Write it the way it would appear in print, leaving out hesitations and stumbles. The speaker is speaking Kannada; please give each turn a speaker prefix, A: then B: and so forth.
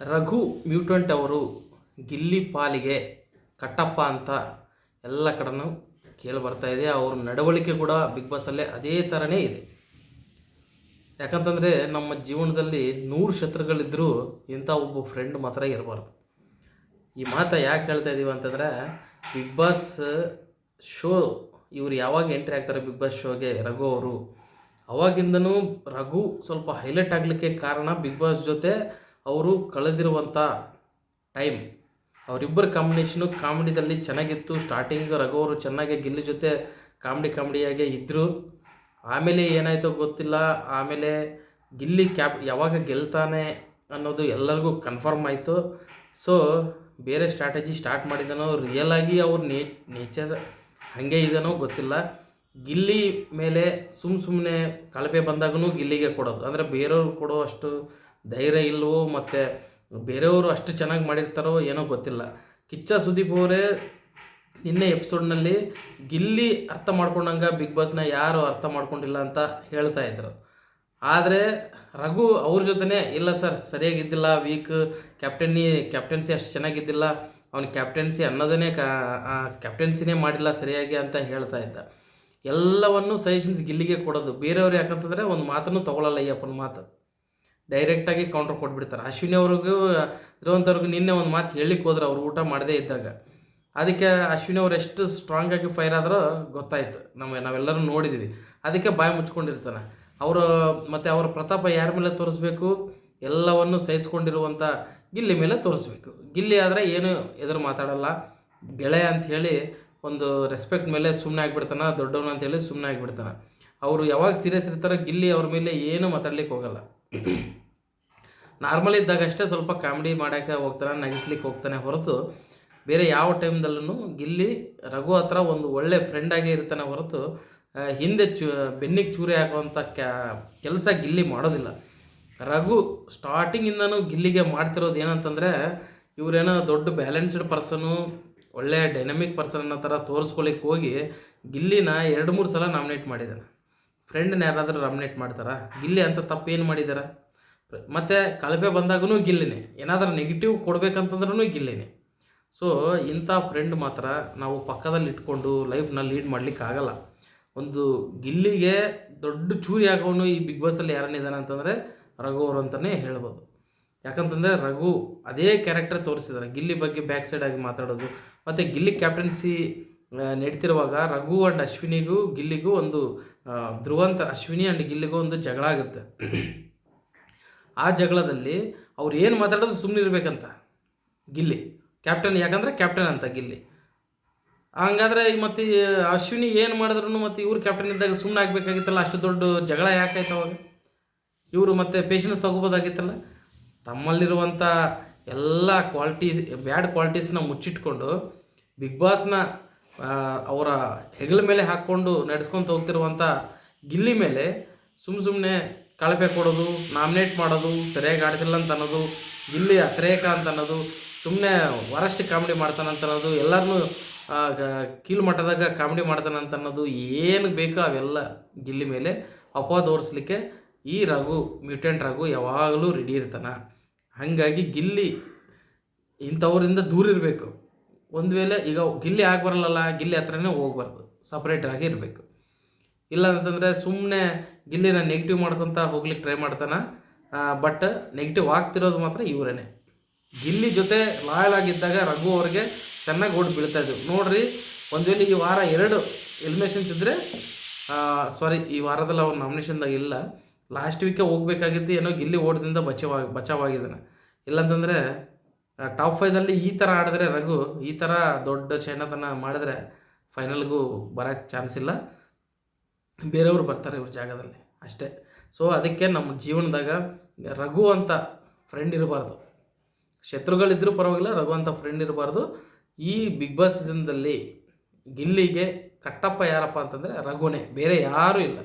A: ರಘು ಮ್ಯೂಟೆಂಟ್ ಅವರು ಗಿಲ್ಲಿ ಪಾಲಿಗೆ ಕಟ್ಟಪ್ಪ ಅಂತ ಎಲ್ಲ ಕಡೆನೂ ಕೇಳಿ ಬರ್ತಾ ಇದೆ. ಅವ್ರ ನಡವಳಿಕೆ ಕೂಡ ಬಿಗ್ ಬಾಸಲ್ಲೇ ಅದೇ ಥರನೇ ಇದೆ. ಯಾಕಂತಂದರೆ ನಮ್ಮ ಜೀವನದಲ್ಲಿ 100 ಶತ್ರುಗಳಿದ್ದರೂ ಇಂಥ ಒಬ್ಬ ಫ್ರೆಂಡ್ ಮಾತ್ರ ಇರಬಾರ್ದು. ಈ ಮಾತು ಯಾಕೆ ಹೇಳ್ತಾ ಇದ್ದೀವಿ ಅಂತಂದರೆ, ಬಿಗ್ ಬಾಸ್ ಶೋ ಇವರು ಯಾವಾಗ ಎಂಟ್ರಿ ಆಗ್ತಾರೆ ಬಿಗ್ ಬಾಸ್ ಶೋಗೆ ರಘು ಅವರು, ಅವಾಗಿಂದನೂ ರಘು ಸ್ವಲ್ಪ ಹೈಲೈಟ್ ಆಗಲಿಕ್ಕೆ ಕಾರಣ ಬಿಗ್ ಬಾಸ್ ಜೊತೆ ಅವರು ಕಳೆದಿರುವಂಥ ಟೈಮ್. ಅವರಿಬ್ಬರ ಕಾಂಬಿನೇಷನು ಕಾಮಿಡಿದಲ್ಲಿ ಚೆನ್ನಾಗಿತ್ತು. ಸ್ಟಾರ್ಟಿಂಗ್ ರಘು ಅವರು ಚೆನ್ನಾಗಿ ಗಿಲ್ಲಿ ಜೊತೆ ಕಾಮಿಡಿಯಾಗೆ ಇದ್ದರು. ಆಮೇಲೆ ಏನಾಯಿತೋ ಗೊತ್ತಿಲ್ಲ. ಆಮೇಲೆ ಗಿಲ್ಲಿ ಯಾವಾಗ ಗೆಲ್ತಾನೆ ಅನ್ನೋದು ಎಲ್ಲರಿಗೂ ಕನ್ಫರ್ಮ್ ಆಯಿತು. ಸೊ ಬೇರೆ ಸ್ಟ್ರಾಟಜಿ ಸ್ಟಾರ್ಟ್ ಮಾಡಿದನೋ, ರಿಯಲಾಗಿ ಅವ್ರ ನೇಚರ್ ಹಾಗೆ ಇದನೋ ಗೊತ್ತಿಲ್ಲ. ಗಿಲ್ಲಿ ಮೇಲೆ ಸುಮ್ಮನೆ ಕಳಪೆ ಬಂದಾಗೂ ಗಿಲ್ಲಿಗೆ ಕೊಡೋದು, ಅಂದರೆ ಬೇರೆಯವ್ರು ಕೊಡೋ ಅಷ್ಟು ಧೈರ್ಯ ಇಲ್ಲವೋ, ಮತ್ತು ಬೇರೆಯವರು ಅಷ್ಟು ಚೆನ್ನಾಗಿ ಮಾಡಿರ್ತಾರೋ ಏನೋ ಗೊತ್ತಿಲ್ಲ. ಕಿಚ್ಚ ಸುದೀಪ್ ಅವರೇ ನಿನ್ನೆ ಎಪಿಸೋಡ್ನಲ್ಲಿ ಗಿಲ್ಲಿ ಅರ್ಥ ಮಾಡ್ಕೊಂಡಂಗೆ ಬಿಗ್ ಬಾಸ್ನ ಯಾರು ಅರ್ಥ ಮಾಡ್ಕೊಂಡಿಲ್ಲ ಅಂತ ಹೇಳ್ತಾ ಇದ್ರು. ಆದರೆ ರಘು ಅವ್ರ ಜೊತೆನೇ ಇಲ್ಲ ಸರ್ ಸರಿಯಾಗಿದ್ದಿಲ್ಲ, ವೀಕ್ ಕ್ಯಾಪ್ಟನ್ಸಿ ಅಷ್ಟು ಚೆನ್ನಾಗಿದ್ದಿಲ್ಲ, ಅವನ ಕ್ಯಾಪ್ಟನ್ಸಿ ಅನ್ನೋದನ್ನೇ ಕ್ಯಾಪ್ಟನ್ಸಿನೇ ಮಾಡಿಲ್ಲ ಸರಿಯಾಗಿ ಅಂತ ಹೇಳ್ತಾ ಇದ್ದ. ಎಲ್ಲವನ್ನು ಸಜೆಷನ್ಸ್ ಗಿಲ್ಲಿಗೆ ಕೊಡೋದು. ಬೇರೆಯವ್ರು ಯಾಕಂತಂದರೆ ಒಂದು ಮಾತನ್ನು ತೊಗೊಳ್ಳಲ್ಲ, ಈ ಅಪ್ಪನ ಮಾತು ಡೈರೆಕ್ಟಾಗಿ ಕೌಂಟ್ರ್ ಕೊಟ್ಬಿಡ್ತಾರೆ. ಅಶ್ವಿನಿ ಅವ್ರಿಗೂ ಧ್ರುವಂತವ್ರಿಗೂ ನಿನ್ನೆ ಒಂದು ಮಾತು ಹೇಳಿಕ್ಕೆ ಹೋದ್ರೆ ಅವ್ರು ಊಟ ಮಾಡದೇ ಇದ್ದಾಗ, ಅದಕ್ಕೆ ಅಶ್ವಿನಿ ಅವ್ರು ಎಷ್ಟು ಸ್ಟ್ರಾಂಗಾಗಿ ಫೈರ್ ಆದರೂ ಗೊತ್ತಾಯಿತು. ನಾವೆಲ್ಲರೂ ನೋಡಿದ್ವಿ. ಅದಕ್ಕೆ ಬಾಯಿ ಮುಚ್ಕೊಂಡಿರ್ತಾನೆ ಅವರು. ಮತ್ತು ಅವರ ಪ್ರತಾಪ ಯಾರ ಮೇಲೆ ತೋರಿಸ್ಬೇಕು, ಎಲ್ಲವನ್ನು ಸಹಿಸ್ಕೊಂಡಿರುವಂಥ ಗಿಲ್ಲಿ ಮೇಲೆ ತೋರಿಸ್ಬೇಕು. ಗಿಲ್ಲಿ ಆದರೆ ಏನು ಎದುರು ಮಾತಾಡಲ್ಲ, ಗೆಳೆಯ ಅಂಥೇಳಿ ಒಂದು ರೆಸ್ಪೆಕ್ಟ್ ಮೇಲೆ ಸುಮ್ಮನೆ ಆಗಿಬಿಡ್ತಾನೆ, ದೊಡ್ಡವನು ಅಂಥೇಳಿ ಸುಮ್ಮನೆ ಆಗಿಬಿಡ್ತಾನೆ. ಅವರು ಯಾವಾಗ ಸೀರಿಯಸ್ ಇರ್ತಾರೆ ಗಿಲ್ಲಿ ಅವ್ರ ಮೇಲೆ ಏನೂ ಮಾತಾಡ್ಲಿಕ್ಕೆ ಹೋಗಲ್ಲ. ನಾರ್ಮಲ್ ಇದ್ದಾಗ ಅಷ್ಟೇ ಸ್ವಲ್ಪ ಕಾಮಿಡಿ ಮಾಡೋಕ್ಕೆ ಹೋಗ್ತಾನೆ, ನಗಿಸ್ಲಿಕ್ಕೆ ಹೋಗ್ತಾನೆ ಹೊರತು ಬೇರೆ ಯಾವ ಟೈಮ್ದಲ್ಲೂ ಗಿಲ್ಲಿ ರಘು ಹತ್ರ ಒಂದು ಒಳ್ಳೆ ಫ್ರೆಂಡಾಗಿ ಇರ್ತಾನೆ ಹೊರತು ಹಿಂದೆ ಬೆನ್ನಿಗೆ ಚೂರಿ ಹಾಕುವಂಥ ಕೆಲಸ ಗಿಲ್ಲಿ ಮಾಡೋದಿಲ್ಲ. ರಘು ಸ್ಟಾರ್ಟಿಂಗಿಂದನೂ ಗಿಲ್ಲಿಗೆ ಮಾಡ್ತಿರೋದು ಏನಂತಂದರೆ, ಇವರೇನೋ ದೊಡ್ಡ ಬ್ಯಾಲೆನ್ಸ್ಡ್ ಪರ್ಸನು, ಒಳ್ಳೆಯ ಡೈನಮಿಕ್ ಪರ್ಸನ್ ಅನ್ನೋ ಥರ ತೋರಿಸ್ಕೊಳ್ಳಿಕ್ಕೆ ಹೋಗಿ ಗಿಲ್ಲಿನ 2-3 ಸಲ ನಾಮಿನೇಟ್ ಮಾಡಿದ್ದಾನೆ. ಫ್ರೆಂಡನ್ನ ಯಾರಾದರೂ ನಾಮಿನೇಟ್ ಮಾಡ್ತಾರಾ? ಗಿಲ್ಲಿ ಅಂತ ತಪ್ಪೇನು ಮಾಡಿದಾರೆ? ಮತ್ತು ಕಳಪೆ ಬಂದಾಗೂ ಗಿಲ್ಲಿನೇ, ಏನಾದರೂ ನೆಗೆಟಿವ್ ಕೊಡಬೇಕಂತಂದ್ರೂ ಗಿಲ್ಲಿನೇ. ಸೊ ಇಂಥ ಫ್ರೆಂಡ್ ಮಾತ್ರ ನಾವು ಪಕ್ಕದಲ್ಲಿ ಇಟ್ಕೊಂಡು ಲೈಫ್ನ ಲೀಡ್ ಮಾಡಲಿಕ್ಕಾಗಲ್ಲ. ಒಂದು ಗಿಲ್ಲಿಗೆ ದೊಡ್ಡ ಚೂರಿ ಆಗೋನು ಈ ಬಿಗ್ ಬಾಸಲ್ಲಿ ಯಾರನ್ನಿದ್ದಾನೆ ಅಂತಂದರೆ ರಘು ಅವರು ಅಂತಲೇ ಹೇಳ್ಬೋದು. ಯಾಕಂತಂದರೆ ರಘು ಅದೇ ಕ್ಯಾರೆಕ್ಟರ್ ತೋರಿಸಿದ್ದಾರೆ. ಗಿಲ್ಲಿ ಬಗ್ಗೆ ಬ್ಯಾಕ್ ಸೈಡಾಗಿ ಮಾತಾಡೋದು, ಮತ್ತು ಗಿಲ್ಲಿ ಕ್ಯಾಪ್ಟನ್ಸಿ ನಡೀತಿರುವಾಗ ರಘು ಆ್ಯಂಡ್ ಅಶ್ವಿನಿಗೂ ಗಿಲ್ಲಿಗೂ ಒಂದು ಧ್ರುವಂತ ಅಶ್ವಿನಿ ಆ್ಯಂಡ್ ಗಿಲ್ಲಿಗೂ ಒಂದು ಜಗಳ ಆಗುತ್ತೆ. ಆ ಜಗಳದಲ್ಲಿ ಅವ್ರು ಏನು ಮಾತಾಡೋದು ಸುಮ್ಮನೆ ಇರಬೇಕಂತ ಗಿಲ್ಲಿ ಕ್ಯಾಪ್ಟನ್, ಯಾಕಂದರೆ ಕ್ಯಾಪ್ಟನ್ ಅಂತ ಗಿಲ್ಲಿ. ಹಂಗಾದ್ರೆ ಮತ್ತು ಅಶ್ವಿನಿ ಏನು ಮಾಡಿದ್ರು ಮತ್ತು ಇವ್ರು ಕ್ಯಾಪ್ಟನ್ ಇದ್ದಾಗ ಸುಮ್ಮನೆ ಆಗಬೇಕಾಗಿತ್ತಲ್ಲ, ಅಷ್ಟು ದೊಡ್ಡ ಜಗಳ ಯಾಕಾಯ್ತು ಅವಾಗ? ಇವರು ಮತ್ತು ಪೇಷನ್ಸ್ ತೊಗೋಬೋದಾಗಿತ್ತಲ್ಲ. ತಮ್ಮಲ್ಲಿರುವಂಥ ಎಲ್ಲ ಬ್ಯಾಡ್ ಕ್ವಾಲಿಟೀಸ್ನ ಮುಚ್ಚಿಟ್ಕೊಂಡು ಬಿಗ್ ಬಾಸ್ನ ಅವರ ಹೆಗಲ ಮೇಲೆ ಹಾಕ್ಕೊಂಡು ನಡೆಸ್ಕೊತ ಹೋಗ್ತಿರುವಂಥ ಗಿಲ್ಲಿ ಮೇಲೆ ಸುಮ್ಮನೆ ಕಳಪೆ ಕೊಡೋದು, ನಾಮಿನೇಟ್ ಮಾಡೋದು, ಸರಿಯಾಗಿ ಆಡ್ತಿಲ್ಲ ಅಂತ ಅನ್ನೋದು, ಗಿಲ್ಲಿ ಅತ್ರೇಕ ಅಂತ ಅನ್ನೋದು, ಸುಮ್ಮನೆ ವರಷ್ಟು ಕಾಮಿಡಿ ಮಾಡ್ತಾನಂತ ಅನ್ನೋದು, ಎಲ್ಲರನ್ನೂ ಕೀಳು ಮಟ್ಟದಾಗ ಕಾಮಿಡಿ ಮಾಡ್ತಾನಂತ ಅನ್ನೋದು, ಏನು ಬೇಕೋ ಅವೆಲ್ಲ ಗಿಲ್ಲಿ ಮೇಲೆ ಅಪವಾದ ಹೊರಿಸ್ಲಿಕ್ಕೆ ಈ ಮ್ಯೂಟೆಂಟ್ ರಘು ಯಾವಾಗಲೂ ರೆಡಿ ಇರ್ತಾನೆ. ಹಾಗಾಗಿ ಗಿಲ್ಲಿ ಇಂಥವ್ರಿಂದ ದೂರ ಇರಬೇಕು. ಒಂದು ವೇಳೆ ಈಗ ಗಿಲ್ಲಿ ಬರಲ್ಲ, ಗಿಲ್ಲಿ ಹತ್ರನೇ ಹೋಗ್ಬಾರ್ದು, ಸಪ್ರೇಟಾಗಿ ಇರಬೇಕು. ಇಲ್ಲ ಅಂತಂದರೆ ಸುಮ್ಮನೆ ಗಿಲ್ಲಿನ ನೆಗೆಟಿವ್ ಮಾಡ್ಕೊತ ಹೋಗ್ಲಿಕ್ಕೆ ಟ್ರೈ ಮಾಡ್ತಾನೆ. ಬಟ್ ನೆಗೆಟಿವ್ ಆಗ್ತಿರೋದು ಮಾತ್ರ ಇವರೇ. ಗಿಲ್ಲಿ ಜೊತೆ ಲಾಯಲ್ ಆಗಿದ್ದಾಗ ರಘು ಅವ್ರಿಗೆ ಚೆನ್ನಾಗಿ ಓಡಿ ಬೀಳ್ತಾಯಿದ್ವು ನೋಡ್ರಿ. ಒಂದು ವೇಳೆ ಈ ವಾರ 2 ಎಲಿಮಿನೇಷನ್ಸ್ ಇದ್ದರೆ, ಈ ವಾರದಲ್ಲಿ ಅವ್ರು ನಾಮಿನೇಷನ್ದಾಗ ಇಲ್ಲ, ಲಾಸ್ಟ್ ವೀಕೆ ಹೋಗ್ಬೇಕಾಗಿತ್ತು. ಏನೋ ಗಿಲ್ಲಿ ಓಟದಿಂದ ಬಚಾವಾಗಿದ್ದಾನೆ. ಇಲ್ಲಾಂತಂದರೆ ಟಾಪ್ 5ದಲ್ಲಿ ಈ ಥರ ಆಡಿದ್ರೆ ರಘು, ಈ ಥರ ದೊಡ್ಡ ಶೈನತನ ಮಾಡಿದ್ರೆ ಫೈನಲ್ಗೂ ಬರೋಕ್ಕೆ ಚಾನ್ಸ್ ಇಲ್ಲ. ಬೇರೆಯವರು ಬರ್ತಾರೆ ಇವ್ರ ಜಾಗದಲ್ಲಿ ಅಷ್ಟೇ. ಸೊ ಅದಕ್ಕೆ ನಮ್ಮ ಜೀವನದಾಗ ರಘು ಅಂತ ಫ್ರೆಂಡ್ ಇರಬಾರ್ದು. ಶತ್ರುಗಳಿದ್ದರೂ ಪರವಾಗಿಲ್ಲ, ರಘು ಅಂತ ಫ್ರೆಂಡ್ ಇರಬಾರ್ದು. ಈ ಬಿಗ್ ಬಾಸ್ ಸೀಸನ್ದಲ್ಲಿ ಗಿಲ್ಲಿಗೆ ಕಟ್ಟಪ್ಪ ಯಾರಪ್ಪ ಅಂತಂದರೆ ರಘುನೇ, ಬೇರೆ ಯಾರೂ ಇಲ್ಲ.